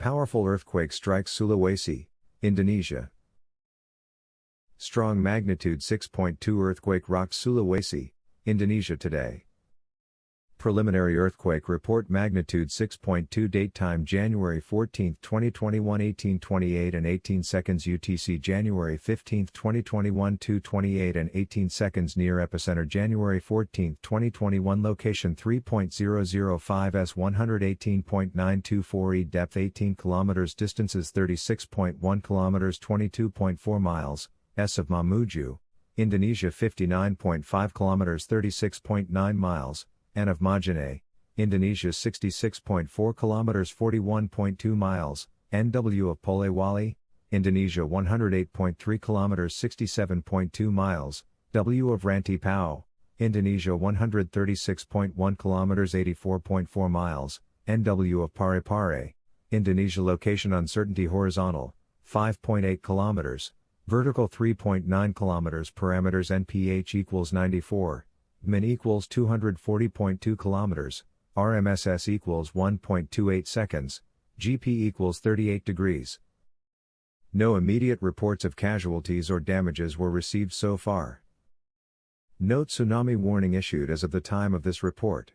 Powerful earthquake strikes Sulawesi, Indonesia. Strong magnitude 6.2 earthquake rocks Sulawesi, Indonesia today. Preliminary earthquake report magnitude 6.2 date time January 14, 2021 18:28 and 18 seconds UTC January 15, 2021 2:28 and 18 seconds near epicenter January 14, 2021 location 3.005 S 118.924 E depth 18 km distances 36.1 km 22.4 miles S of Mamuju, Indonesia 59.5 km 36.9 miles N of Majene, Indonesia 66.4 km 41.2 miles, NW of Polewali, Indonesia 108.3 km 67.2 miles, W of Rantipao, Indonesia 136.1 km 84.4 miles, NW of Parepare, Indonesia location uncertainty horizontal, 5.8 km, vertical 3.9 km parameters NPH equals 94. Min equals 240.2 km, RMSS equals 1.28 seconds, GP equals 38 degrees. No immediate reports of casualties or damages were received so far. Note: tsunami warning issued as of the time of this report.